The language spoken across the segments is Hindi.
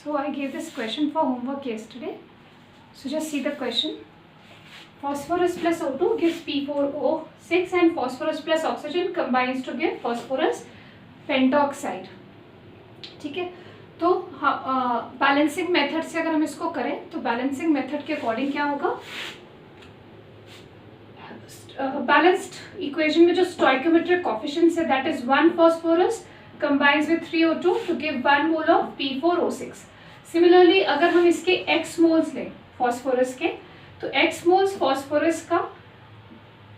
So I gave this question for homework yesterday. So just see the question. Phosphorus plus O2 gives P4O6 and phosphorus plus oxygen combines to give phosphorus pentoxide. ठीक है, तो बैलेंसिंग मेथड से अगर हम इसको करें तो बैलेंसिंग मेथड के अकॉर्डिंग क्या होगा, बैलेंस्ड इक्वेशन में जो स्टोइकोमेट्रिक कोफिशिएंट्स है that is 1 phosphorus combines with 3 O2 to give 1 mole of P4O6. Similarly अगर हम इसके x मोल्स लें फॉस्फोरस के, तो x मोल्स फॉस्फोरस का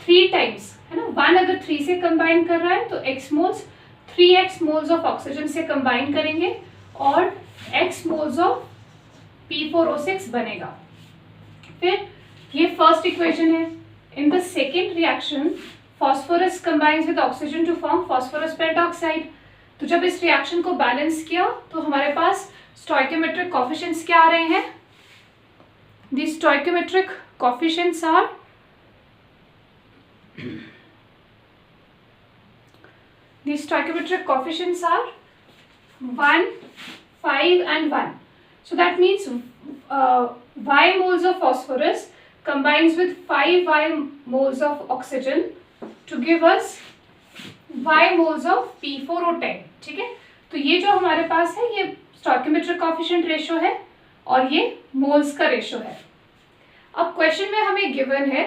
3 टाइम्स है ना, 1 अगर 3 से कंबाइन कर रहा है तो x moles 3x moles of oxygen से कंबाइन करेंगे और x मोल्स ऑफ P4O6 बनेगा. फिर ये फर्स्ट इक्वेशन है. In the second reaction phosphorus combines with oxygen to form phosphorus pentoxide. तो जब इस रिएक्शन को बैलेंस किया तो हमारे पास स्टोइकोमेट्रिक कोफिशिएंट्स क्या आ रहे हैं. The stoichiometric coefficients are the stoichiometric coefficients are 1, 5 and 1. So that means Y moles of phosphorus combines with 5 Y moles of oxygen to give us Y moles of P4O10. ठीक है, तो ये जो हमारे पास है ये stoichiometric coefficient रेशो है और ये मोल्स का रेशो है. अब क्वेश्चन में हमें गिवन है,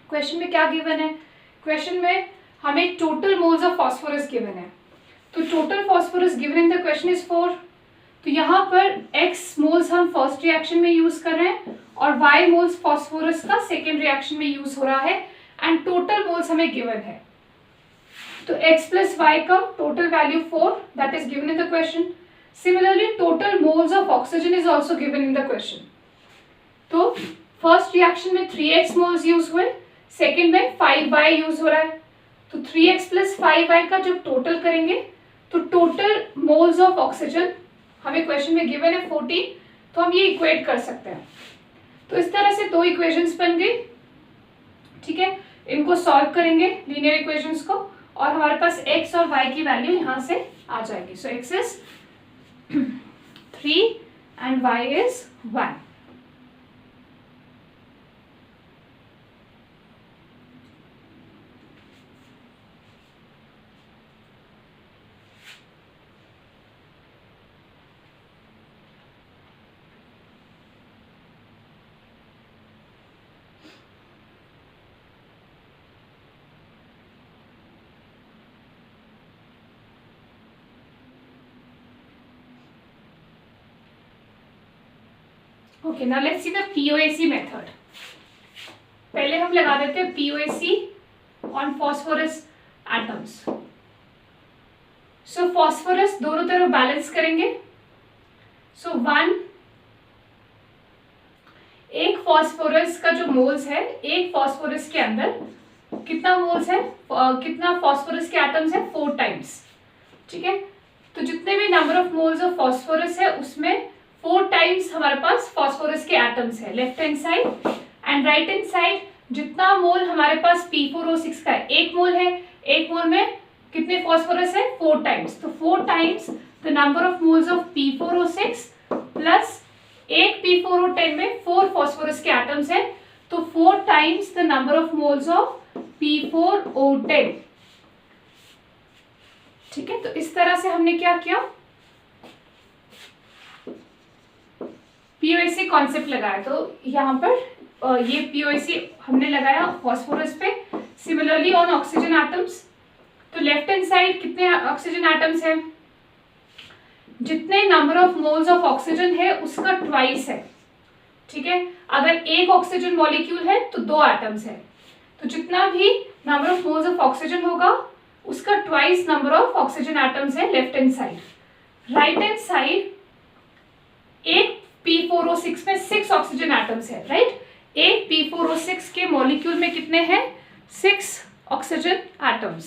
क्वेश्चन में क्या गिवन है, क्वेश्चन में हमें total moles of phosphorus given है. तो total phosphorus given in the question is 4. तो यहाँ पर x मोल्स हम फर्स्ट रिएक्शन में यूज कर रहे हैं और y मोल्स फॉस्फोरस का सेकेंड रिएक्शन में यूज हो रहा है एंड टोटल मोल्स हमें गिवन है. तो x प्लस y का total value 4 that is given in the question. Similarly total moles of oxygen is also given in the question. तो फर्स्ट रिएक्शन में 3x मोल्स यूज हुए, सेकेंड में 5y यूज हो रहा है. तो 3x प्लस 5y का जब टोटल करेंगे तो टोटल मोल्स ऑफ ऑक्सीजन हमें क्वेश्चन में गिवन है 14. तो हम ये इक्वेट कर सकते हैं. तो इस तरह से दो इक्वेशंस बन गई. ठीक है, इनको सॉल्व करेंगे लीनियर इक्वेशंस को और हमारे पास x और y की वैल्यू यहाँ से आ जाएगी. सो x is 3 and y is 1. Okay, now let's see the POAC method. पहले हम लगा देते हैं POAC on phosphorus atoms. So phosphorus दोनों तरफ बैलेंस करेंगे. So 1, एक फॉस्फोरस का जो मोल्स है, एक फॉस्फोरस के अंदर कितना मोल्स है, कितना फॉस्फोरस के एटम्स है, 4 टाइम्स. ठीक है, तो जितने भी number of moles of phosphorus है उसमें 4 टाइम्स हमारे पास फॉस्फोरस के एटम्स है left hand side and right hand side. जितना मोल हमारे पास P4O6 का है, एक मोल है, एक मोल में कितने फॉस्फोरस है, 4 टाइम्स. तो 4 times the number of moles of P4O6 plus एक P4O10 में 4 फॉस्फोरस के एटम्स है तो 4 times the number of moles of P4O10. ठीक है, तो इस तरह से हमने क्या किया, POAC कॉन्सेप्ट लगाया. तो यहाँ पर ये POAC हमने लगाया फॉस्फोरस पे. सिमिलरली ऑन ऑक्सीजन एटम्स, तो लेफ्ट हैंड साइड कितने ऑक्सीजन एटम्स है, जितने number of moles of oxygen है उसका ट्वाइस है. ठीक है, अगर एक ऑक्सीजन मॉलिक्यूल है तो 2 एटम्स है, तो जितना भी number of moles of oxygen होगा उसका twice number of oxygen atoms है left hand side. Right hand side एक P4O6 में 6 ऑक्सीजन एटम्स है. राइट, एक P4O6 के मॉलिक्यूल में कितने हैं, 6 ऑक्सीजन एटम्स.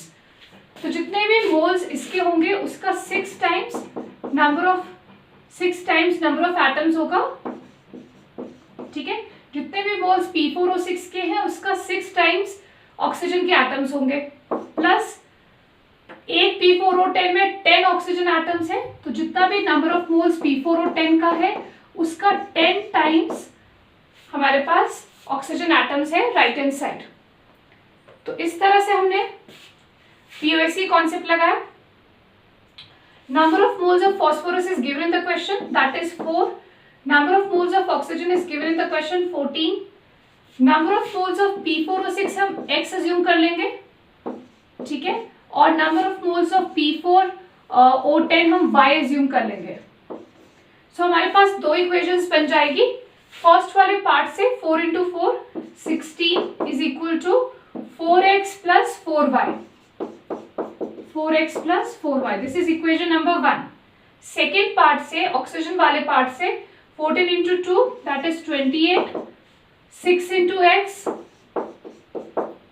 तो जितने भी मोल्स इसके होंगे उसका 6 टाइम्स नंबर ऑफ एटम्स होगा. ठीक है, जितने भी मोल्स P4O6 के हैं उसका 6 टाइम्स ऑक्सीजन के एटम्स होंगे प्लस एक एक P4O10 में 10 ऑक्सीजन एटम्स है, तो जितना भी नंबर ऑफ मोल्स P4O10 का है उसका 10 टाइम्स हमारे पास ऑक्सीजन एटम्स है राइट हैंड साइड। तो इस तरह से हमने POAC कॉन्सेप्ट लगाया। Number of moles of phosphorus is given in the question, that is 4. Number of moles of oxygen is given in the question, 14. Number of moles of P4O6 हम X assume कर लेंगे, ठीक है, और number of moles of P4O10 हम Y assume कर लेंगे। So हमारे पास दो equations बन जाएगी। फर्स्ट वाले पार्ट से 4 into 4 16 is equal to 4x plus 4y, 4x plus 4y, this is equation number 1. Second part से ऑक्सीजन वाले पार्ट से 14 into 2 that is 28, 6 into x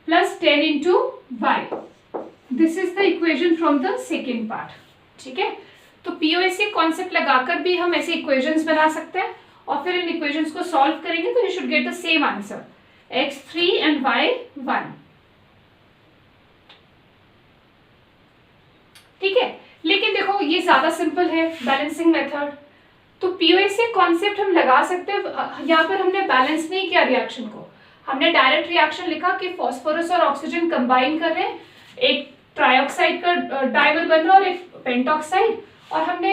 plus 10 into y, this is the equation from the second part, ठीक है। तो POAC कॉन्सेप्ट लगाकर भी हम ऐसे इक्वेशंस बना सकते हैं और फिर इन इक्वेशंस को सॉल्व करेंगे तो you should get the same answer, x3 and y1, ठीक है। लेकिन देखो ये ज्यादा सिंपल है बैलेंसिंग मेथड, तो POAC कॉन्सेप्ट हम लगा सकते हैं। यहाँ पर हमने बैलेंस नहीं किया रिएक्शन को, हमने डायरेक्ट रिएक्शन लिखा कि फॉस्फोरस और ऑक्सीजन कंबाइन कर रहे हैं, एक ट्राइऑक्साइड का डाइमर बन रहा है और एक पेंटॉक्साइड, और हमने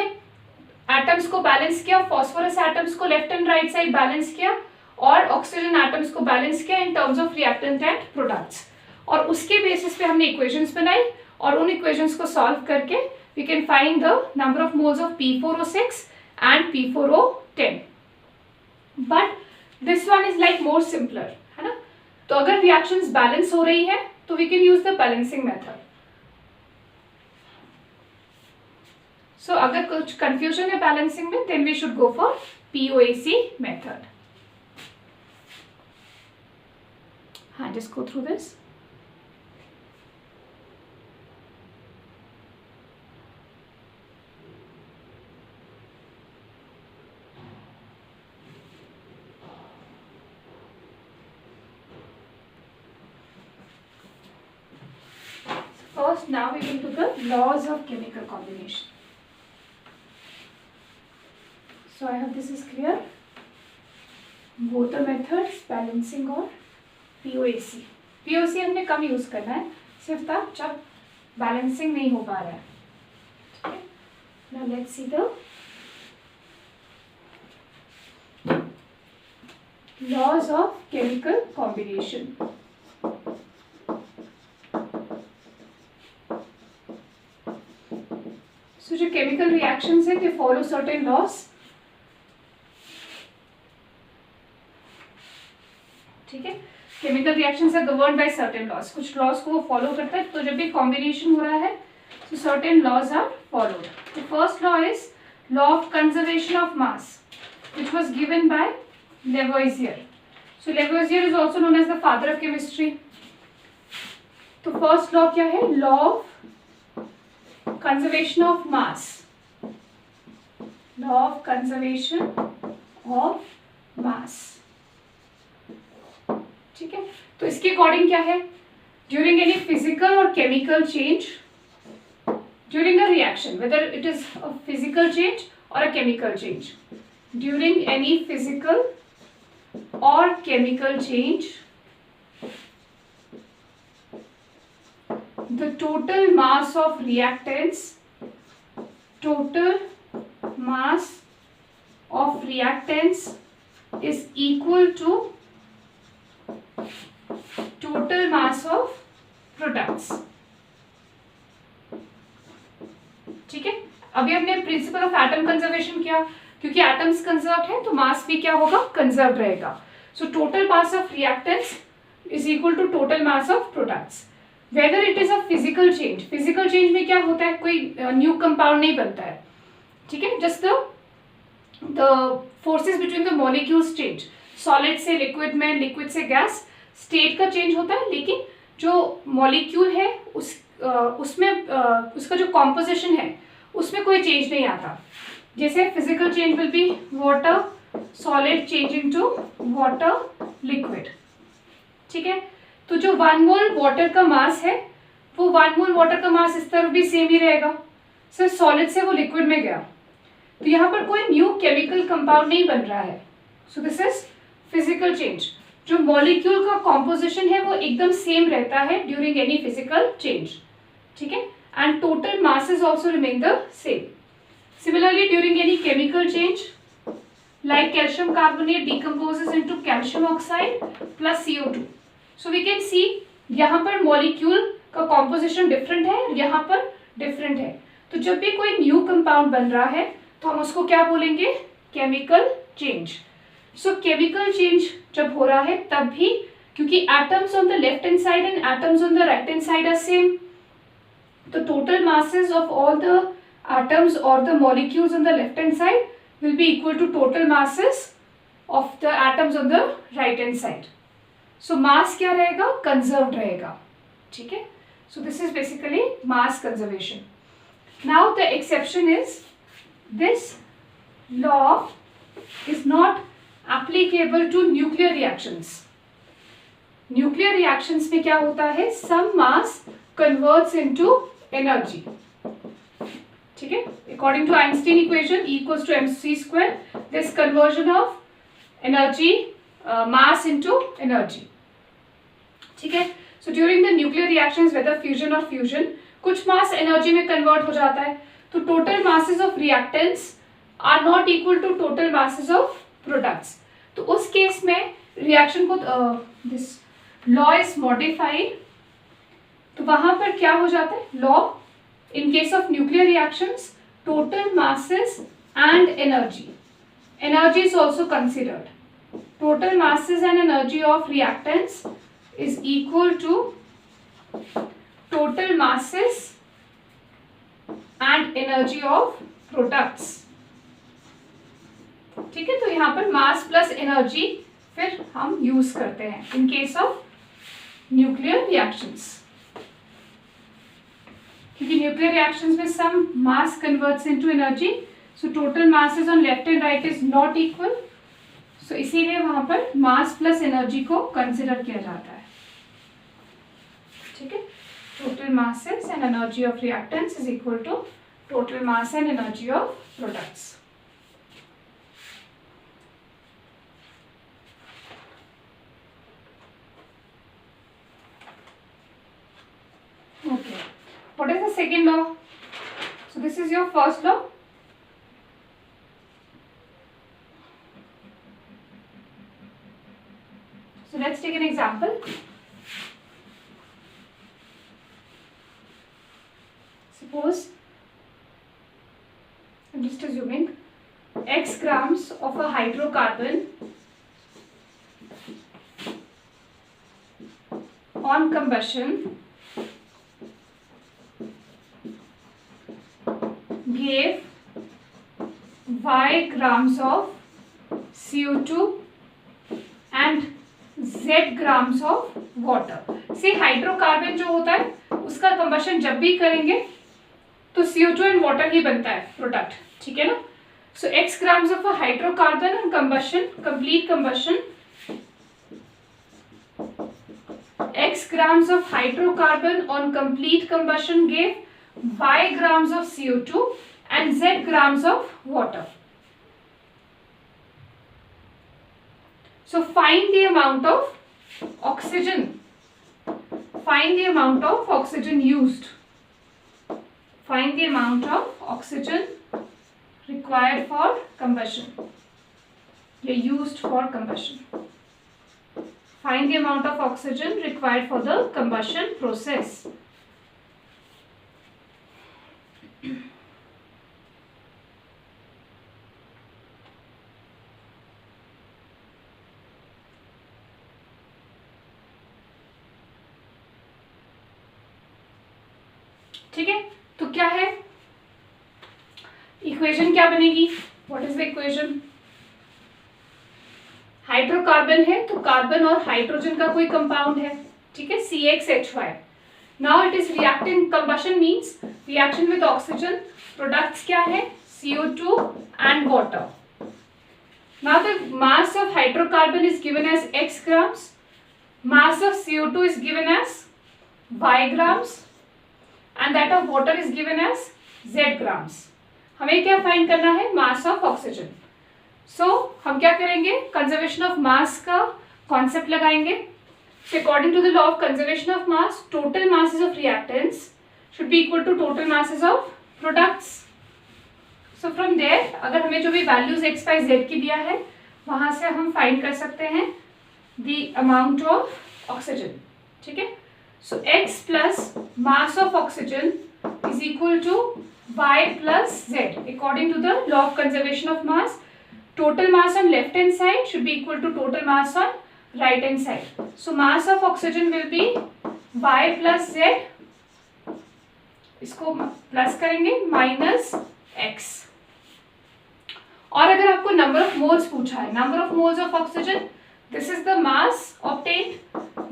एटम्स को बैलेंस किया, फॉस्फोरस एटम्स को left and right side balance किया और ऑक्सीजन एटम्स को बैलेंस किया in terms of reactant and products, और उसके बेसिस पे हमने इक्वेशंस बनाई और उन इक्वेशंस को सॉल्व करके we can find the number of moles of P4O6 and P4O10, but this one is like more simpler, है ना। तो अगर रिएक्शंस बैलेंस हो रही है तो we can use the balancing method. So अगर कुछ कंफ्यूजन है बैलेंसिंग में then we should go for POAC method. हाँ, just go through this. First, now we will do the laws of chemical combination. So I hope this is clear. Both the methods, balancing और POAC. POAC हमने कम यूज करना है, सिर्फ तब जब बैलेंसिंग नहीं हो पा रहा है, ठीक है। Now let's see the laws of chemical combination. So जो केमिकल रिएक्शंस है, they follow certain laws, ठीक है। Chemical reactions are governed by certain laws, कुछ लॉज को वो फॉलो करता है। तो जब भी कॉम्बिनेशन हो रहा है तो certain laws are followed. The first law is law of conservation of mass which was given by Lavoisier. So Lavoisier is also known as the father of chemistry. तो फर्स्ट लॉ क्या है? Law of conservation of mass, law of conservation of mass, ठीक है। तो इसके अकॉर्डिंग क्या है? ड्यूरिंग एनी फिजिकल और chemical change during a reaction, whether it is a physical change और a chemical change, during any physical और chemical change the total mass of reactants is equal to total mass of products, ठीक है। अभी हमने प्रिंसिपल ऑफ एटम कंजर्वेशन किया, क्योंकि एटम्स कंजर्व्ड है तो मास भी क्या होगा? कंजर्व्ड रहेगा। So total mass of reactants is equal to total mass of products. Whether it is a physical change, physical change में क्या होता है? कोई न्यू कंपाउंड नहीं बनता है, ठीक है। Just the forces between the molecules change, solid से लिक्विड में, लिक्विड से गैस, स्टेट का चेंज होता है, लेकिन जो मॉलिक्यूल है उसमें उसका जो कॉम्पोजिशन है उसमें कोई चेंज नहीं आता। जैसे physical change will be water solid changing to water liquid, ठीक है। तो जो 1 मोल वाटर का मास है वो 1 मोल वाटर का मास इस तरफ भी सेम ही रहेगा, सिर्फ सॉलिड से वो लिक्विड में गया, तो यहाँ पर कोई न्यू केमिकल कंपाउंड नहीं बन रहा है। So this is physical change. जो मॉलिक्यूल का कॉम्पोजिशन है वो एकदम सेम रहता है ड्यूरिंग एनी फिजिकल चेंज, ठीक है, and total masses also remain the same. Similarly, during any chemical change, like calcium carbonate decomposes into calcium oxide plus CO2. So we can see यहाँ पर मॉलिक्यूल का कॉम्पोजिशन डिफरेंट है, यहाँ पर डिफरेंट है। तो जब भी कोई न्यू कंपाउंड बन रहा है तो हम उसको क्या बोलेंगे, chemical change. So chemical change जब हो रहा है तब भी, क्योंकि atoms on the left hand side and atoms on the right hand side are same, the total masses of all the atoms or the molecules on the left hand side will be equal to total masses of the atoms on the right hand side. So mass क्या रहेगा, conserved रहेगा, ठीक है। So this is basically mass conservation. Now the exception is this law is not applicable to nuclear reactions. Nuclear reactions में क्या होता है, some mass converts into energy, ठीक है। According to Einstein equation, E equals to mc square, this conversion of energy, mass into energy, ठीक है। So during the nuclear reactions, whether fusion or fusion, कुछ mass energy में convert हो जाता है, तो total masses of reactants are not equal to total masses of products. तो उस केस में reaction को this law is modified, तो वहां पर क्या हो जाता है, law in case of nuclear reactions total masses and energy, energy is also considered, total masses and energy of reactants is equal to total masses and energy of products, ठीक है। तो यहाँ पर मास प्लस एनर्जी फिर हम यूज करते हैं in case of nuclear reactions, क्योंकि न्यूक्लियर रिएक्शंस में some mass converts into energy, so total masses on left and right is not equal, so इसीलिए वहां पर मास प्लस एनर्जी को कंसिडर किया जाता है, ठीक है। Total masses and energy of reactants is equal to total mass and energy of products. Okay. What is the second law? So this is your first law. So let's take an example. Suppose, I'm just assuming, X grams of a hydrocarbon on combustion gave Y grams of CO2 and Z grams of water. See, hydrocarbon जो होता है उसका कंबशन जब भी करेंगे तो CO2 एंड वाटर ही बनता है प्रोडक्ट, ठीक है ना। सो X grams of a hydrocarbon on combustion, complete combustion, X grams of hydrocarbon on complete combustion gave Y grams of CO2 and Z grams of water. So find the amount of oxygen. Find the amount of oxygen used. Find the amount of oxygen required for combustion. Used for combustion. Find the amount of oxygen required for the combustion process. ठीक है, तो क्या है इक्वेशन, क्या बनेगी, what is the equation. Hydrocarbon है तो कार्बन और हाइड्रोजन का कोई कंपाउंड है, ठीक है, CXHY। Now it is reacting, combustion means reaction with oxygen, products क्या है, CO2 and water. Now the mass of hydrocarbon is given as X grams, mass of CO2 is given as Y grams, and that of water is given as Z grams. हमें क्या फाइंड करना है? Mass of oxygen. सो हम क्या करेंगे? कंजर्वेशन ऑफ मास का कॉन्सेप्ट लगाएंगे. So according to the law of conservation of mass, total masses of reactants should be equal to total masses of products. So from there, अगर हमें जो भी values x, y, z की दिया है, वहाँ से हम find कर सकते हैं the amount of oxygen. ठीक है? So x plus mass of oxygen is equal to y plus z. According to the law of conservation of mass, total mass on left hand side should be equal to total mass on right hand side. So mass of oxygen will be y plus z. इसको प्लस करेंगे माइनस x. और अगर आपको नंबर ऑफ मोल्स पूछा है, number of moles of oxygen, this is the mass obtained.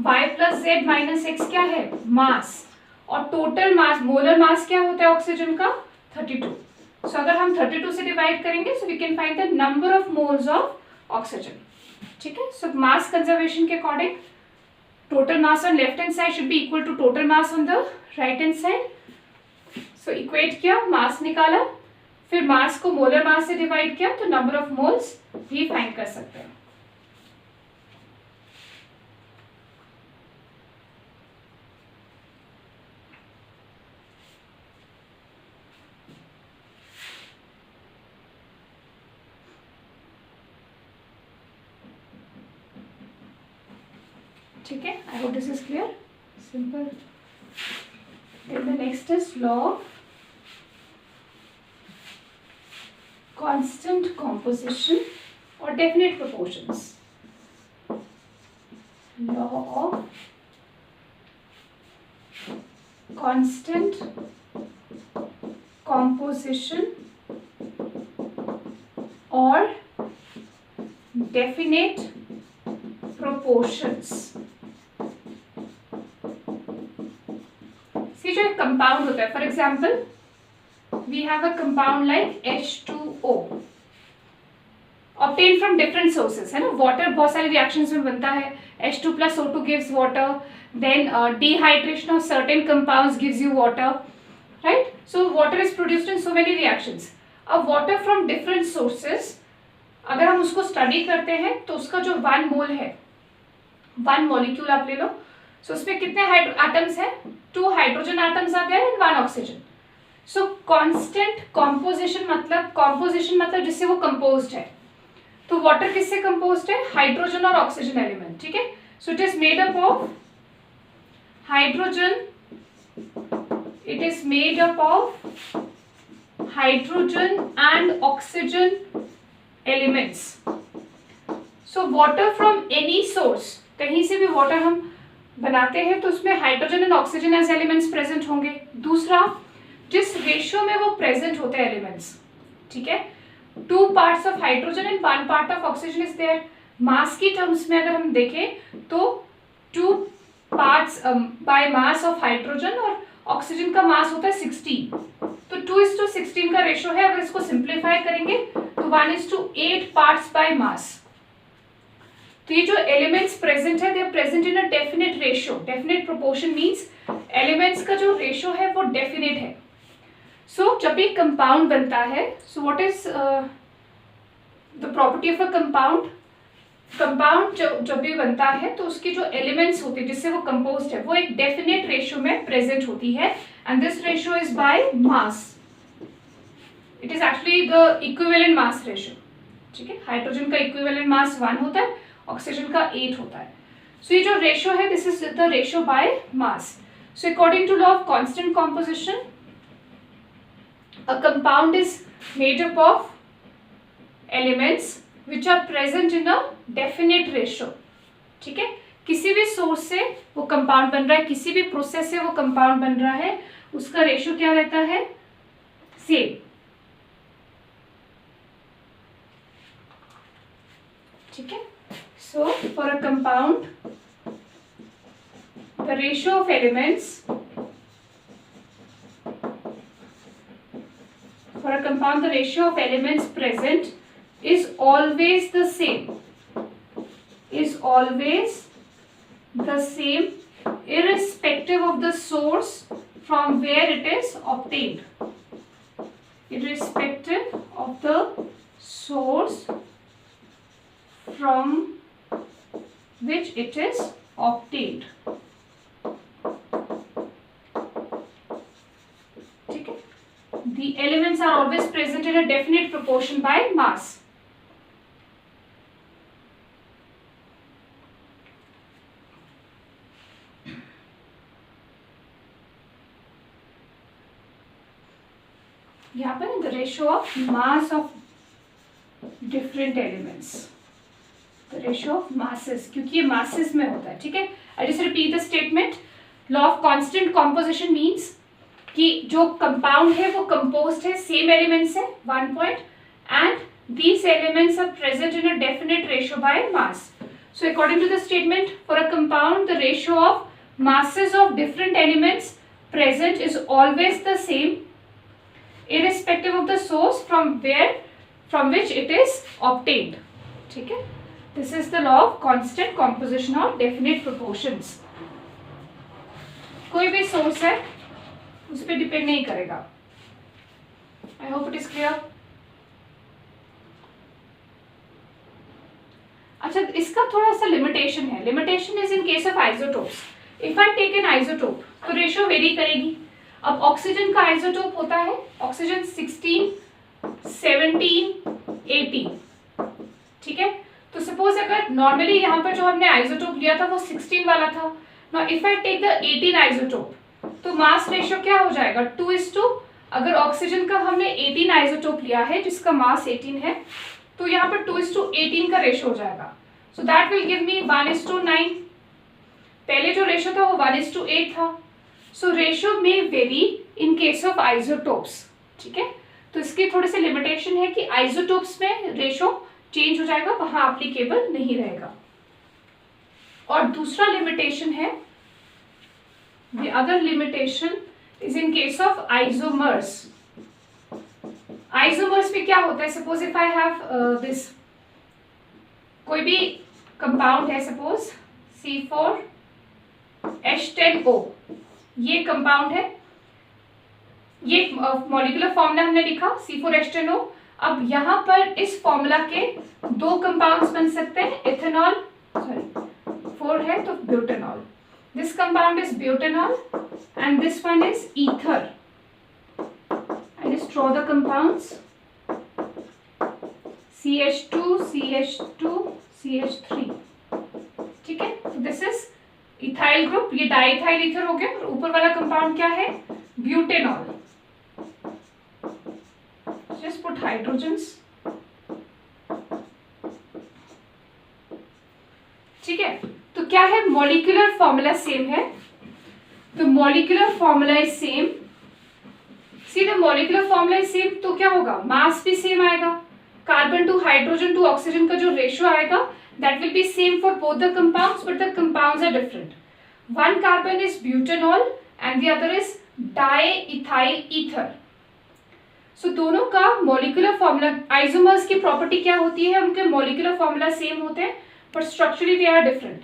y plus z minus x क्या है? मास. और टोटल मास, मोलर मास क्या होता है ऑक्सीजन का? 32. सो अगर हम 32 से डिवाइड करेंगे, so we can find the number of moles of oxygen. ठीक है? सो मास कंजर्वेशन के according total mass on left hand side should be equal to total mass on the right hand side. So equate किया, मास निकाला, फिर मास को मोलर मास से डिवाइड किया, तो नंबर ऑफ मोल्स भी फाइंड कर सकते हैं. ठीक है? I hope this is clear. Simple. Then the next is law of constant composition or definite proportions. Law of constant composition or definite proportions. जो एक कंपाउंड होता है, for example we have a compound like H2O obtain from different sources, है ना. वाटर बहुत सारे रिएक्शंस में बनता है. H2 plus O2 gives water, then dehydration of certain compounds gives you water, right? So water is produced in so many reactions. अब water from different sources अगर हम उसको स्टडी करते हैं तो उसका जो 1 मोल है, 1 मॉलिक्यूल आप ले लो, सो उसमें कितने एटम्स हैं? 2 हाइड्रोजन एटम्स आते हैं and 1 oxygen. So constant composition मतलब जिससे वो कंपोज्ड है. तो वाटर किससे कंपोज्ड है? हाइड्रोजन और ऑक्सीजन एलिमेंट. ठीक है? So it is made up of hydrogen, it is made up of hydrogen and oxygen elements. So water from any source, कहीं से भी वाटर हम बनाते हैं तो उसमें hydrogen and oxygen as elements present होंगे. दूसरा, जिस रेशियो में वो प्रेजेंट होते हैं एलिमेंट्स, ठीक है, 2 parts of hydrogen and 1 part of oxygen is there. Mass की टर्म्स में अगर हम देखें तो 2 parts by mass of hydrogen और ऑक्सीजन का मास होता है 16. तो 2:16 का रेशियो है. अगर इसको सिंप्लीफाई करेंगे तो 1:8 पार्ट्स बाय मास. तो ये जो एलिमेंट्स प्रेजेंट है, they are present in a definite ratio. Definite proportion means elements का जो रेशियो है वो डेफिनेट है. सो जब भी कंपाउंड बनता है, so what is the property of a compound? Compound जब भी बनता है तो उसकी जो एलिमेंट्स होती है जिससे वो कंपोज्ड है, वो एक डेफिनेट रेशियो में प्रेजेंट होती है, and this ratio is by mass. It is actually the equivalent mass ratio. ठीक है? हाइड्रोजन का इक्विवेलेंट मास 1 होता है, ऑक्सीजन का 8 होता है. सो ये जो रेशियो है, this is the ratio by mass. So according to law of constant composition, a compound is made up of elements which are present in a definite ratio. ठीक है? किसी भी सोर्स से वो कंपाउंड बन रहा है, किसी भी प्रोसेस से वो कंपाउंड बन रहा है, उसका रेशियो क्या रहता है? सेम. ठीक है? So for a compound the ratio of elements, for a compound the ratio of elements present is always the same, irrespective of the source from where it is obtained, irrespective of the source from which it is obtained. ठीक है, the elements are always present in a definite proportion by mass. यहाँ पर the ratio of mass of different elements, the ratio of masses, क्योंकि ये masses में होता है. ठीक है, I just repeat the statement. Law of constant composition means कि जो compound है वो composed है same elements से, 1 point, and these elements are present in a definite ratio by mass. So according to the statement, for a compound the ratio of masses of different elements present is always the same, irrespective of the source from which it is obtained. ठीक है, this is the law of constant composition or definite proportions. कोई भी source है उस पर डिपेंड नहीं करेगा. I hope it is clear. अच्छा, इसका थोड़ा सा लिमिटेशन है. Limitation is in case of isotopes. If I take an isotope तो रेशियो वेरी करेगी. अब ऑक्सीजन का आइसोटोप होता है ऑक्सीजन 16, 17, 18. ठीक है, तो सपोज अगर नॉर्मली यहाँ पर जो हमने आइसोटोप लिया था वो 16 वाला था. Now if I take the 18 isotope तो मास रेशियो क्या हो जाएगा, 2:2. अगर ऑक्सीजन का हमने 18 आइसोटोप लिया है जिसका मास 18 है तो यहाँ पर 2:18 का रेशियो हो जाएगा. So that will give me 1:9. पहले जो रेशियो था वो 1:8 था. सो रेशियो में very in case of isotopes. ठीक है, तो इसकी थोड़ी सी लिमिटेशन है कि आइसोटोप्स में रेशियो चेंज हो जाएगा, वहां एप्लीकेबल नहीं रहेगा. और दूसरा लिमिटेशन है, the other limitation is in case of isomers. Isomers में क्या होता है, suppose if I have this, कोई भी कंपाउंड है सपोज C4H10O, ये कंपाउंड है, ये मॉलिक्यूलर फॉर्मूला हमने लिखा C4H10O. अब यहाँ पर इस फॉर्मूला के दो कंपाउंड्स बन सकते हैं, इथेनॉल, सॉरी 4 है तो butanol. This compound is butanol and this one is ether. I just draw the compounds. CH2, CH2, CH3. ठीक है, तो this is ethyl group. ये डाइथाइल ईथर हो गया. और ऊपर वाला कंपाउंड क्या है, ब्यूटेनॉल. Just put hydrogens. ठीक है, तो क्या है, मॉलिक्यूलर फॉर्मूला सेम है. तो molecular formula is same. See the molecular formula is same तो क्या होगा, मास भी सेम आएगा. Carbon to hydrogen to oxygen का जो रेशियो आएगा that will be same for both the compounds, but the compounds are different. One carbon is butanol and the other is diethyl ether. So दोनों का मॉलिक्यूलर फॉर्मूला, आइसोमर्स की प्रॉपर्टी क्या होती है, उनके मॉलिक्यूलर फॉर्मूला सेम होते हैं but structurally they are different.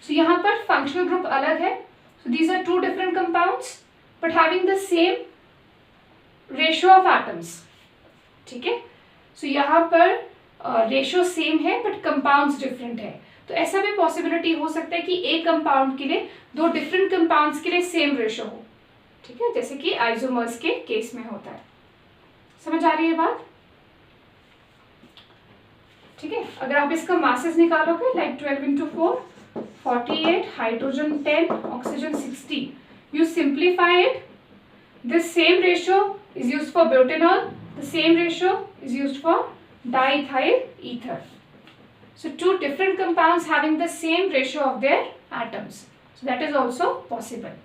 So यहाँ पर functional group अलग है. So these are two different compounds but having the same ratio of atoms. ठीक है, so यहाँ पर ratio same है but compounds different है. तो ऐसा भी possibility हो सकता है कि एक compound के लिए दो different compounds के लिए same ratio हो. ठीक है, जैसे कि isomers के केस में होता है. समझ आ रही है बात? ठीक है, अगर आप इसका मासेस निकालोगे like 12 into 4, 48, hydrogen 10, oxygen 60, you simplify it. This same ratio is used for butanol, the same ratio is used for diethyl ether. So two different compounds having the same ratio of their atoms. So that is also possible.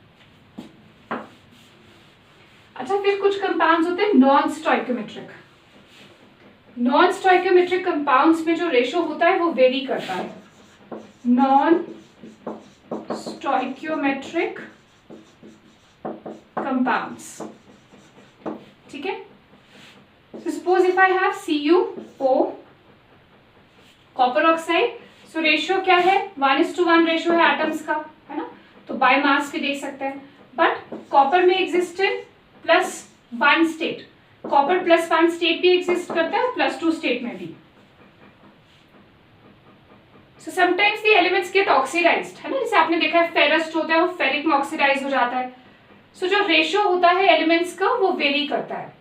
अच्छा, फिर कुछ compounds होते हैं non stoichiometric. Non stoichiometric compounds में जो रेशियो होता है वो वेरी करता है. Non stoichiometric compounds. ठीक है, so suppose if I have CuO, copper oxide, so ratio क्या है, 1:1 रेशियो है एटम्स का, है ना. तो बाय मास भी देख सकते हैं. बट कॉपर में exist in +1 state, copper +1 state भी एग्जिस्ट करता है, +2 स्टेट में भी. So sometimes the elements get oxidized, है ना, जैसे आपने देखा है फेरस होता है वो फेरिक में ऑक्सीडाइज हो जाता है. सो जो रेशियो होता है एलिमेंट्स का वो वेरी करता है.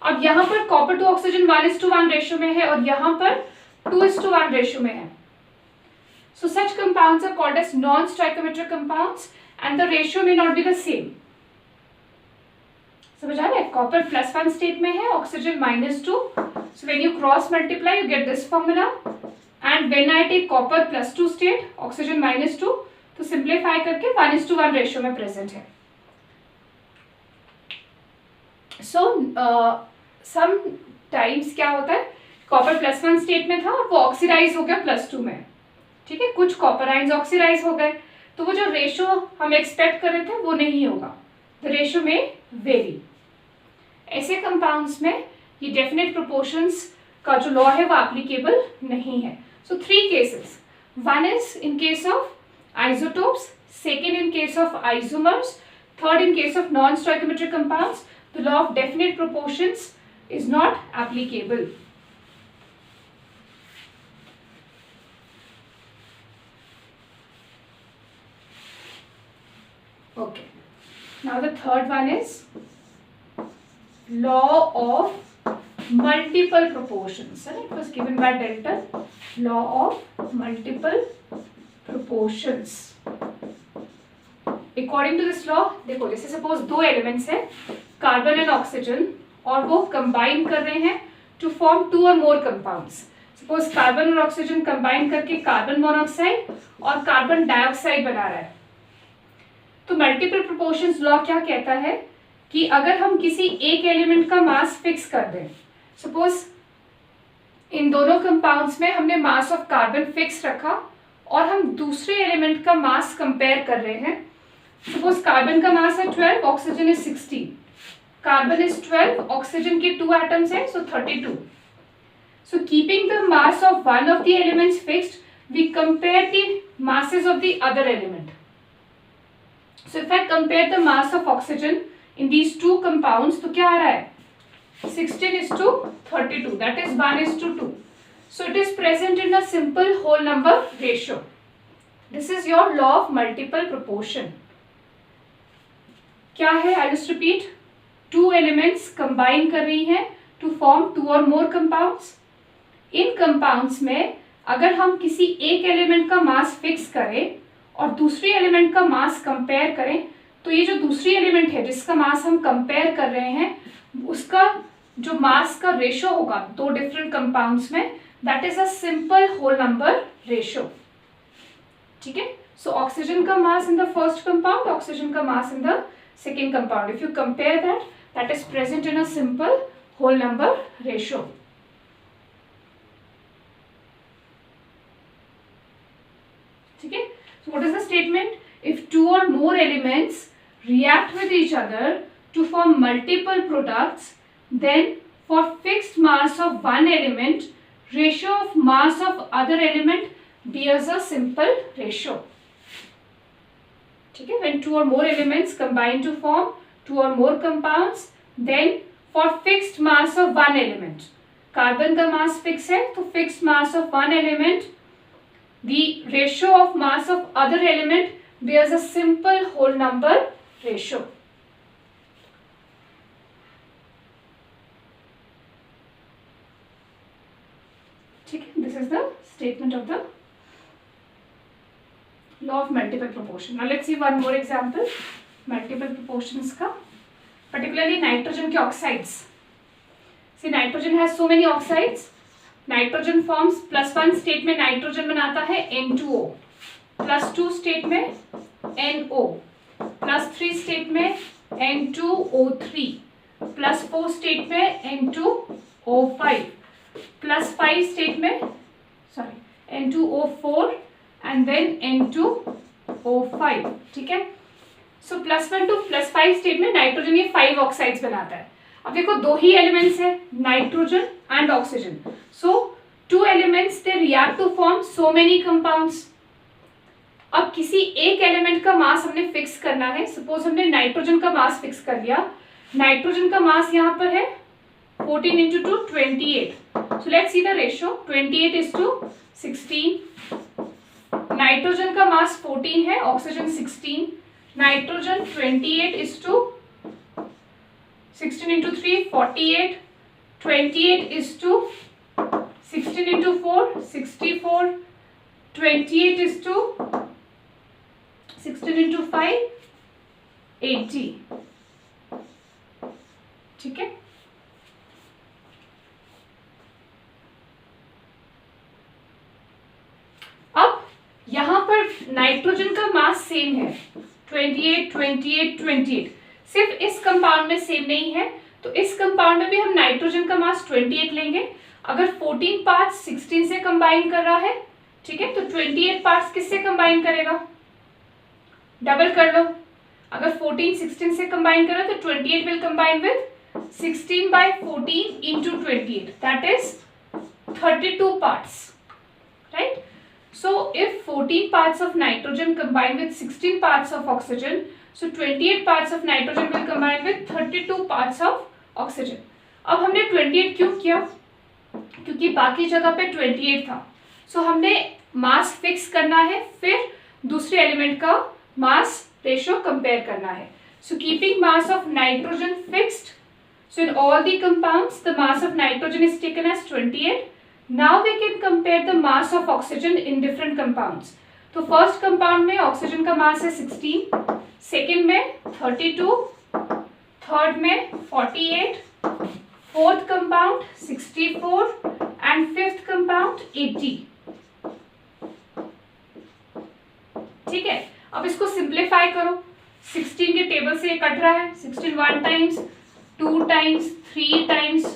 अब यहाँ पर कॉपर टू ऑक्सीजन 1:1 रेशियो में है और यहाँ पर 2:1 रेशियो में है. So such compounds are called as non-stoichiometric compounds and the ratio may not be the same. समझ आ रहा है? कॉपर +1 स्टेट में है, oxygen -2. So when you cross multiply you get this formula. And when I take copper +2 state, oxygen -2, तो सिंप्लीफाई करके 1:1 रेशियो में प्रेजेंट है. सो सम टाइम्स क्या होता है, कॉपर +1 स्टेट में था और वो ऑक्सीडाइज हो गया +2 में. ठीक है, कुछ कॉपर आयंस ऑक्सीडाइज हो गए, तो वो जो रेशियो हम एक्सपेक्ट कर रहे थे वो नहीं होगा. द रेशियो में वेरी. ऐसे कंपाउंड्स में ये डेफिनेट प्रोपोर्शंस का जो लॉ है वो एप्लीकेबल नहीं है. So 3 cases. One is in case of isotopes, second in case of isomers, third in case of non-stoichiometric compounds. The law of definite proportions is not applicable. Okay. Now the third one is law of multiple proportions, and it was given by Dalton. Law of multiple proportions. According to this law, देखो जैसे सपोज 2 एलिमेंट्स है, कार्बन एंड ऑक्सीजन, और वो कंबाइन कर रहे हैं टू फॉर्म 2 और मोर कंपाउंड्स. सपोज कार्बन और ऑक्सीजन कंबाइन करके कार्बन मोनोऑक्साइड और कार्बन डाइऑक्साइड बना रहा है. तो मल्टीपल प्रोपोर्शंस लॉ क्या कहता है कि अगर हम किसी एक एलिमेंट का मास फिक्स कर दें, सपोज इन दोनों कंपाउंड्स में हमने मास ऑफ कार्बन फिक्स रखा और हम दूसरे एलिमेंट का मास कंपेयर कर रहे हैं. सपोज कार्बन का मास है 12, oxygen is 16. Carbon is 12, oxygen के 2 एटम्स हैं, so 32. So keeping the mass of one of the elements fixed, we compare the masses of the other element. So if I compare the mass of oxygen in these 2 compounds, तो क्या आ रहा है? 16:32, that is 1:2. So it is present in a simple whole number ratio. This is your law of multiple proportion. क्या है? I'll just repeat. 2 elements combine कर रही हैं to form 2 or more compounds. In compounds में अगर हम किसी एक एलिमेंट का मास फिक्स करें और दूसरी एलिमेंट का मास कंपेयर करें, तो ये जो दूसरी एलिमेंट है जिसका मास हम कंपेयर कर रहे हैं, उसका जो मास का रेशो होगा 2 डिफरेंट कंपाउंड्स में, that is a simple whole number ratio. ठीक है, सो ऑक्सीजन का mass in the first compound, oxygen का mass in the second compound, if you compare that is present in a simple whole number ratio. ठीक है, so what is the statement? If 2 or more elements react with each other to form multiple products, then for fixed mass of one element, ratio of mass of other element bears a simple ratio. ठीक है, when 2 or more elements combine to form 2 or more compounds, then for fixed mass of one element, carbon का मास फिक्स है, तो fixed mass of one element, the ratio of mass of other element bears a simple whole number ratio. ठीक है, this is the statement of the law of multiple proportion. Now let's see one more example. Multiple proportions का, particularly nitrogen के oxides. See, nitrogen has so many oxides. Nitrogen forms +1 state में नाइट्रोजन बनाता है N2O, +2 स्टेट में NO, +3 स्टेट में N2O3, +4 स्टेट में N2O5, +5 स्टेट में N2O4 एंड देन N2O5. ठीक है, सो +1 to +5 स्टेट में नाइट्रोजन ये 5 ऑक्साइड्स बनाता है. अब देखो 2 ही एलिमेंट्स है, nitrogen and oxygen. So 2 elements they react to form so many compounds. अब किसी एक एलिमेंट का मास हमने फिक्स करना है। सपोज हमने नाइट्रोजन का मास फिक्स कर लिया। नाइट्रोजन का मास यहाँ पर है 14 into 2 28. So let's see the ratio. 28 is to 16. Nitrogen का मास 14 है, oxygen 16. Nitrogen 28 is to 16 into 3 48. 28 is to 16 into 4 64. 28 is to 16 into 5 80. ठीक है। अब यहां पर नाइट्रोजन का मास सेम है 28 28 28। सिर्फ इस कंपाउंड में सेम नहीं है, तो इस कंपाउंड में भी हम नाइट्रोजन का मास 28 लेंगे। अगर 14 पार्ट्स 16 से कंबाइन कर रहा है, ठीक है, तो 28 पार्ट्स किससे कंबाइन करेगा? डबल कर लो। अगर 14 16 से कंबाइन करो तो 28 will combine with 16 by 14 into 28, that is 32 parts, right? So if 14 parts of nitrogen combine with 16 parts of oxygen, so 28 parts of nitrogen will combine with 32 parts of oxygen. अब हमने 28 क्यों किया? क्योंकि बाकी जगह पे 28 था। सो हमने मास फिक्स करना है, फिर दूसरे एलिमेंट का मास रेशियो कंपेयर करना है। So keeping mass of nitrogen fixed, so in all the compounds the mass of nitrogen is taken as 28. Now we can compare the mass of oxygen in different compounds. तो फर्स्ट कंपाउंड में ऑक्सीजन का मास है 16, सेकेंड में 32, थर्ड में 48, fourth compound 64 and fifth compound 80। ठीक है, अब इसको सिंप्लीफाई करो। 16 के टेबल से ये कट रहा है, 16 1 times, 2 times, 3 times,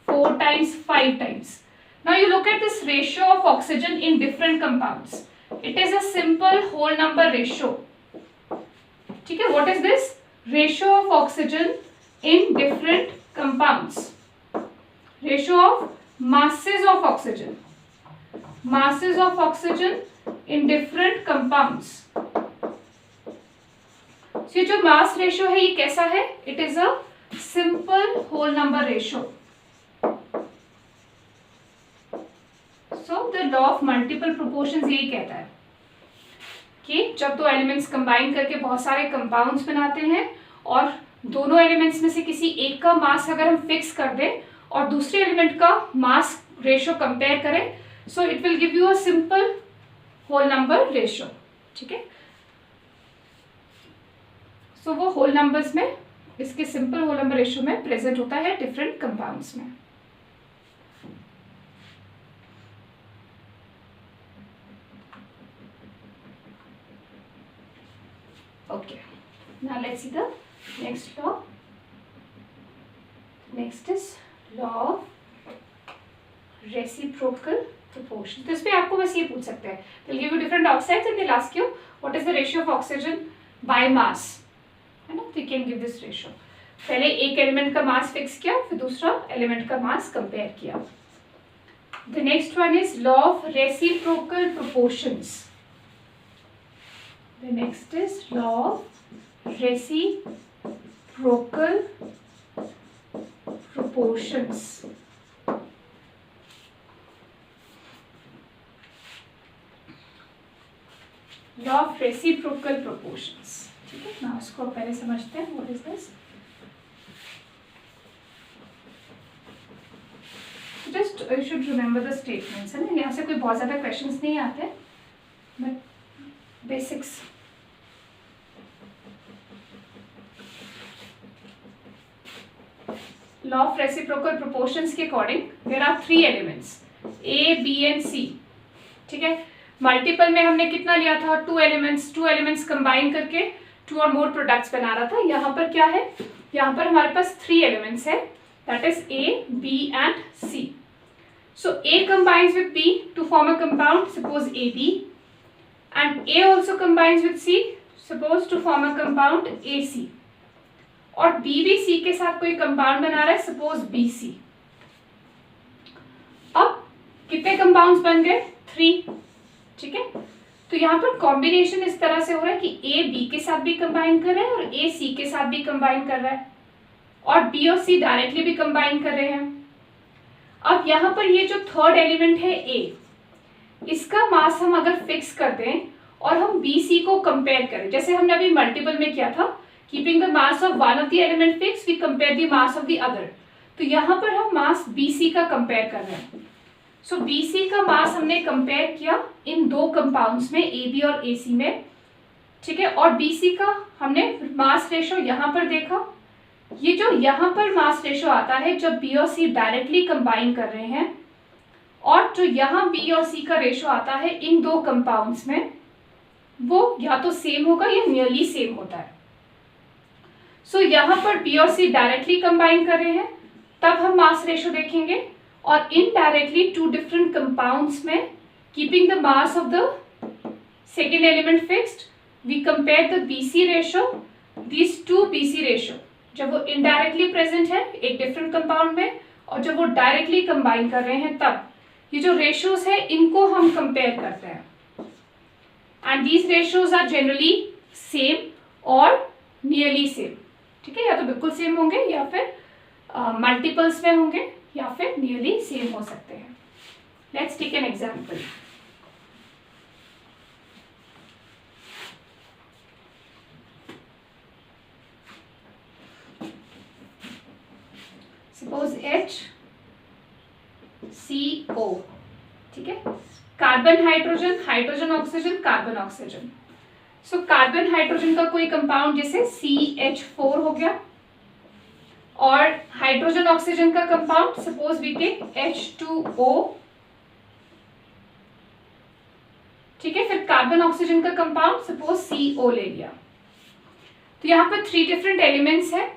4 times, 5 times. Now you look at this ratio of oxygen in different compounds. It is a simple whole number ratio. ठीक है, what is this? Ratio of oxygen in different compounds. Ratio of masses of oxygen. Masses of oxygen in different compounds. So ये जो mass ratio है ये कैसा है? It is a simple whole number ratio. So the law of multiple proportions यही कहता है कि जब दो एलिमेंट्स कंबाइन करके बहुत सारे कंपाउंड्स बनाते हैं और दोनों एलिमेंट्स में से किसी एक का मास अगर हम फिक्स कर दें और दूसरे एलिमेंट का मास रेशियो कंपेयर करें, so it will give you a simple whole number ratio. ठीक है, सो वो होल नंबर्स में, इसके सिंपल होल नंबर रेशियो में प्रेजेंट होता है डिफरेंट कंपाउंड्स में। Okay, now let's see the next law. Next is law of reciprocal proportion. तो इसमें आपको बस ये पूछ सकते हैं, they'll give you different oxides and they'll ask you what is the ratio of oxygen by mass, है ना? तो you can give this ratio. पहले एक एलिमेंट का मास फिक्स किया, फिर दूसरा एलिमेंट का मास कंपेयर किया। The next one is law of reciprocal proportions. The next is law of reciprocal proportions. Law of reciprocal proportions. ठीक है, ना उसको पहले समझते हैं। What is this? Just you should remember the statements, है ना? यहाँ से कोई बहुत ज़्यादा questions नहीं आते, but basics. Law of reciprocal proportions के according there are 3 elements A, B and C. ठीक है, मल्टीपल में हमने कितना लिया था? 2 एलिमेंट्स कंबाइन करके 2 और मोर प्रोडक्ट्स बना रहा था। यहाँ पर क्या है? यहाँ पर हमारे पास 3 एलिमेंट्स है, that is A, B and C. So A combines with B to form a compound, suppose AB, and A also combines with C, suppose to form a compound AC. और B भी C के साथ कोई कंपाउंड बना रहा है, सपोज BC। अब कितने कंपाउंड्स बन गए? 3। ठीक है, तो यहाँ पर कॉम्बिनेशन इस तरह से हो रहा है कि ए बी के साथ भी कंबाइन कर रहा है और ए सी के साथ भी कंबाइन कर रहा है और बी और सी डायरेक्टली भी कंबाइन कर रहे हैं। अब यहाँ पर ये जो थर्ड एलिमेंट है ए, इसका मास हम अगर फिक्स कर दें और हम बी सी को कंपेयर करें, जैसे हमने अभी मल्टीपल में किया था, keeping the mass of one of the element fix we compare the mass of the other, तो यहाँ पर हम मास बी सी का कंपेयर कर रहे हैं। सो बी सी का मास हमने कंपेयर किया इन दो कंपाउंड्स में, ए बी और ए सी में, ठीक है। और बी सी का हमने मास रेशो यहाँ पर देखा। ये जो यहाँ पर मास रेशो आता है जब बी और सी डायरेक्टली कंबाइन कर रहे हैं, और जो यहाँ बी और सी का रेशो आता है इन दो कंपाउंड्स में, वो या तो सेम होगा या नियरली सेम होता है। सो यहाँ पर बी और सी डायरेक्टली कंबाइन कर रहे हैं, तब हम मास रेशो देखेंगे, और इनडायरेक्टली टू डिफरेंट कंपाउंड्स में keeping the mass of the second element fixed we compare the B C ratio, this to B C ratio, जब वो इनडायरेक्टली प्रेजेंट है एक डिफरेंट कंपाउंड में और जब वो डायरेक्टली कंबाइन कर रहे हैं, तब ये जो रेशोज है इनको हम कंपेयर करते हैं। And these ratios are generally same और नियरली सेम, ठीक है। या तो बिल्कुल सेम होंगे या फिर मल्टीपल्स में होंगे या फिर नियरली सेम हो सकते हैं। Let's take an example. Suppose HCO, ठीक है, carbon hydrogen, hydrogen oxygen, carbon oxygen. So carbon hydrogen का कोई कंपाउंड जैसे CH4 हो गया, और हाइड्रोजन ऑक्सीजन का compound suppose we take H2O, ठीक है। फिर कार्बन ऑक्सीजन का कंपाउंड सपोज CO ले लिया। तो यहाँ पर 3 डिफरेंट एलिमेंट्स है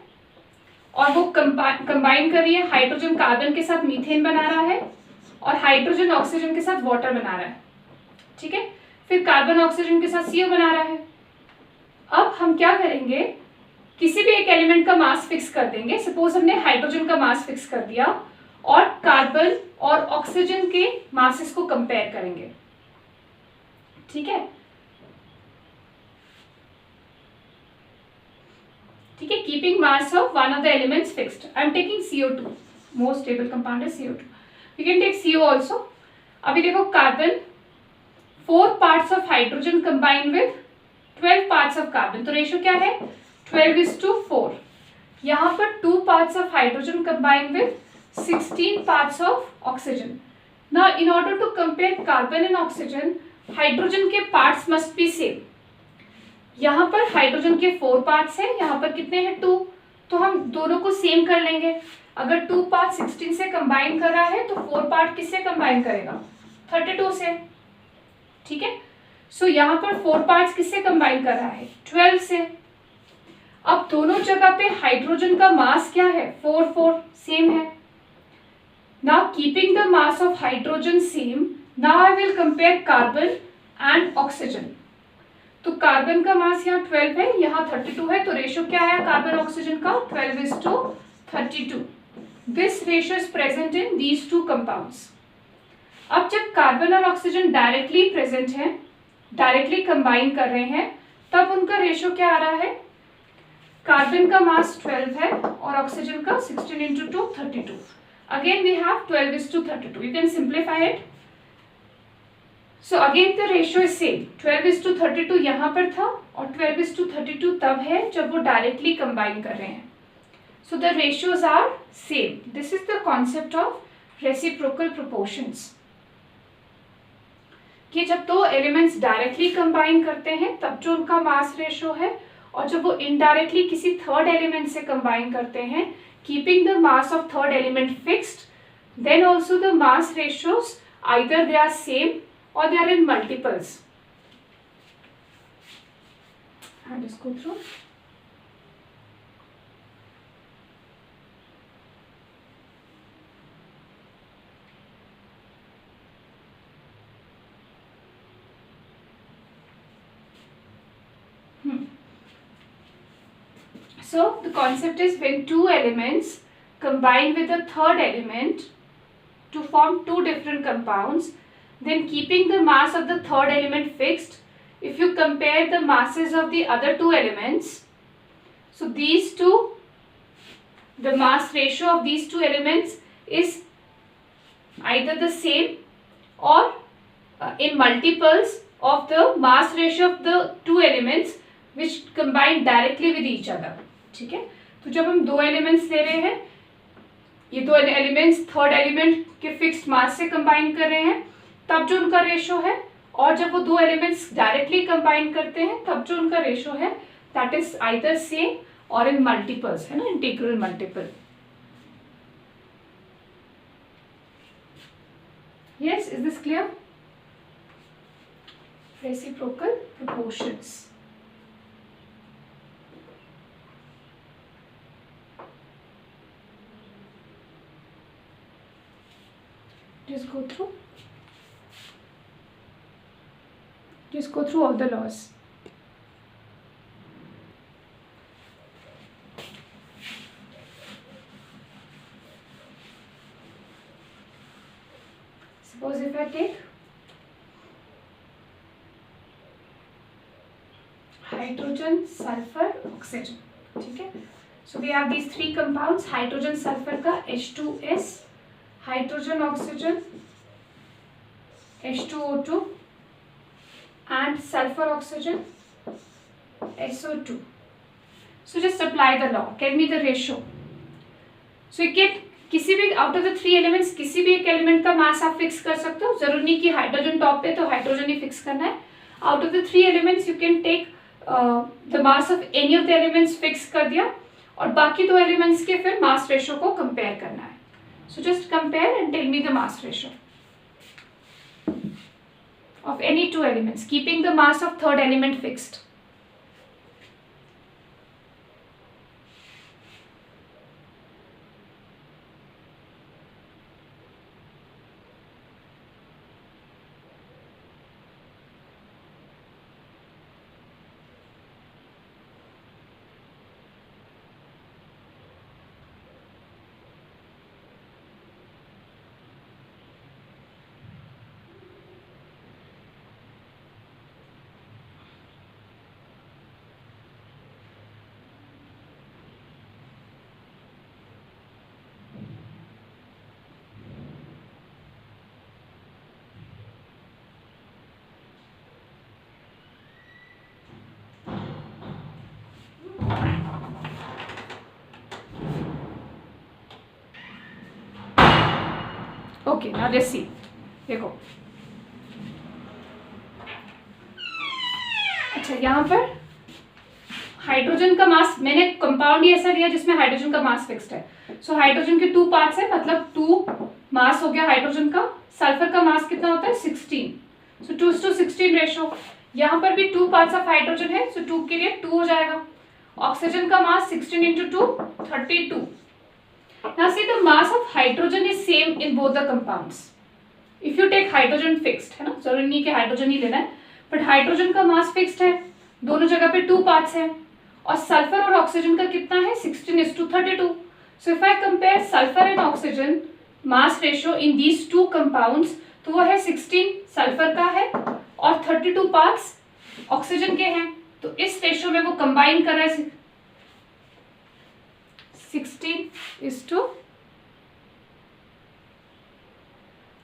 और वो कंबाइन कर रही है, हाइड्रोजन कार्बन के साथ मीथेन बना रहा है और हाइड्रोजन ऑक्सीजन के साथ वाटर बना रहा है, ठीक है। फिर कार्बन ऑक्सीजन के साथ CO बना रहा है। अब हम क्या करेंगे, किसी भी एक एलिमेंट का मास फिक्स कर देंगे। सपोज हमने हाइड्रोजन का मास फिक्स कर दिया और कार्बन और ऑक्सीजन के मासेस को कंपेयर करेंगे, ठीक है, ठीक है। Keeping mass of one of the elements fixed, I am taking CO2, most stable compound है CO2, we can take CO also. अभी देखो carbon 4 parts of hydrogen combine with 12 parts of carbon, तो रेशियो क्या है 12:4। यहाँ पर 2 parts of hydrogen combine with 16 parts of oxygen. Now in order to compare carbon and oxygen, hydrogen के पार्ट्स मस्ट बी सेम। यहाँ पर हाइड्रोजन के 4 पार्ट्स हैं, यहाँ पर कितने हैं 2, तो हम दोनों को सेम कर लेंगे। अगर 2 पार्ट 16 से कंबाइन कर रहा है तो 4 पार्ट किससे कंबाइन करेगा 32 से, ठीक है। सो यहाँ पर 4 पार्ट्स किससे कंबाइन कर रहा है 12 से। अब दोनों जगह पे हाइड्रोजन का मास क्या है 4 सेम है। Now keeping the mass of hydrogen same, now I will compare carbon and oxygen. तो कार्बन का मास यहाँ 12 है, यहाँ 32 है, तो रेशियो क्या है कार्बन ऑक्सीजन का 12:32। This ratio is present in these 2 compounds. अब जब कार्बन और ऑक्सीजन डायरेक्टली प्रेजेंट है, डायरेक्टली कंबाइन कर रहे हैं, तब उनका रेशियो क्या आ रहा है, कार्बन का मास 12 है और ऑक्सीजन का 16 × 2 32। Again we have 12:32, you can simplify it. So again the ratio is same, 12:32 यहाँ पर था और 12:32 तब है जब वो डायरेक्टली कंबाइन कर रहे हैं। So the ratios are same. This is the concept of reciprocal proportions, कि जब 2 एलिमेंट्स डायरेक्टली कंबाइन करते हैं तब जो उनका मास रेशियो है, और जब वो इनडायरेक्टली किसी थर्ड एलिमेंट से कंबाइन करते हैं, keeping the mass of third element fixed, then also the mass ratios either they are same or they are in multiples. I'll just go through. So the concept is when 2 elements combine with a third element to form 2 different compounds, then keeping the mass of the third element fixed, if you compare the masses of the other two elements, so these two, the mass ratio of these two elements is either the same or in multiples of the mass ratio of the two elements which combine directly with each other. ठीक है, तो जब हम दो एलिमेंट्स ले रहे हैं, ये दो एलिमेंट्स थर्ड एलिमेंट के फिक्स्ड मास से कंबाइन कर रहे हैं, तब जो उनका रेशो है, और जब वो दो एलिमेंट्स डायरेक्टली कंबाइन करते हैं तब जो उनका रेशो है, दैट इज आइदर सेम और इन मल्टीपल्स, है ना, integral multiple. Yes, is this clear? Reciprocal proportions. Just go through all the laws. Suppose if I take hydrogen, sulfur, oxygen, ठीक है. So we have these three compounds, hydrogen sulfur का H2S, hydrogen oxygen H2O2 and sulfur oxygen SO2. So just apply the law. Tell me the ratio. So you get किसी भी out of the three elements किसी भी एक एलिमेंट का मास आप फिक्स कर सकते हो. जरूरी नहीं कि हाइड्रोजन टॉप पे तो हाइड्रोजन ही फिक्स करना है. Out of the three elements you can take the mass of any of the elements fix कर दिया, और बाकी दो एलिमेंट्स के फिर मास रेशो को कंपेयर करना है. So just compare and tell me the mass ratio of any two elements keeping the mass of third element fixed. Okay, now let's see. देखो, अच्छा यहाँ पर हाइड्रोजन का मास, मैंने कंपाउंड ही ऐसा लिया जिसमें हाइड्रोजन का मास फिक्स्ड है. सो हाइड्रोजन के टू पार्ट्स है, मतलब 2 मास हो गया हाइड्रोजन का. सल्फर का मास कितना होता है 16. सो 2:16 रेशो. यहाँ पर भी 2 पार्ट्स ऑफ हाइड्रोजन है, सो 2 के लिए 2 हो जाएगा. ऑक्सीजन का मास 16 into 2 32. Now see, the mass of hydrogen is same in both the compounds. If you take hydrogen fixed, है ना, जरूरी नहीं कि हाइड्रोजन ही लेना है, बट हाइड्रोजन का मास फिक्स्ड है, दोनों जगह पे 2 पार्ट्स हैं, और सल्फर और ऑक्सीजन का कितना है 16:32. So if I compare sulfur and oxygen mass ratio in these two compounds, तो वो है 16 सल्फर का है और 32 पार्ट्स ऑक्सीजन के हैं. तो इस रेशियो में वो कंबाइन कर रहा है 16:,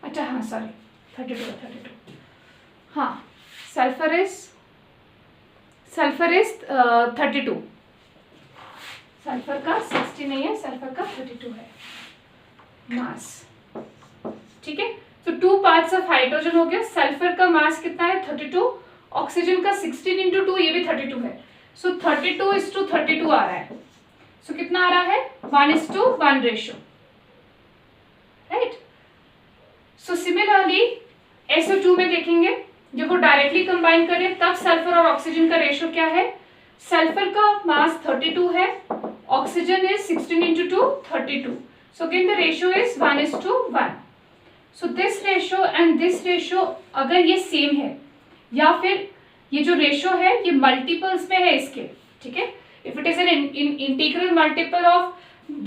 अच्छा हाँ सॉरी 32. हाँ, सल्फर इज 32. सल्फर का 60 नहीं है, सल्फर का 32 है मास. ठीक है, तो 2 पार्ट्स ऑफ हाइड्रोजन हो गया. सल्फर का मास कितना है 32, ऑक्सीजन का 16 into 2, ये भी 32 है. सो 32:32 आ रहा है. सो कितना आ रहा है 1:1 ratio, right. So similarly SO2 में देखेंगे, जब वो डायरेक्टली कंबाइन करें तब सल्फर और ऑक्सीजन का रेशियो क्या है. सल्फर का मास 32 है, oxygen is 16 into 2 32. So again the ratio is 1:1. So this ratio and this ratio अगर ये सेम है, या फिर ये जो रेशियो है ये मल्टीपल्स में है इसके, ठीक है. If it is an integral multiple of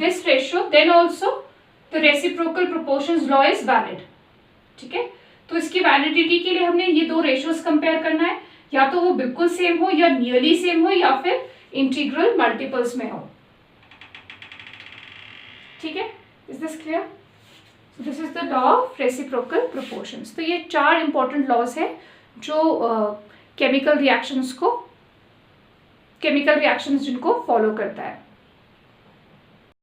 this ratio, then also the reciprocal proportions law is valid. ठीक है, तो इसकी वैलिडिटी के लिए हमने ये दो रेशियोज कंपेयर करना है, या तो वो बिल्कुल सेम हो या नियरली सेम हो या फिर इंटीग्रल मल्टीपल्स में हो। ठीक है, is this clear? This is the law of reciprocal proportions. तो ये 4 इंपॉर्टेंट लॉज है जो केमिकल रिएक्शंस जिनको फॉलो करता है।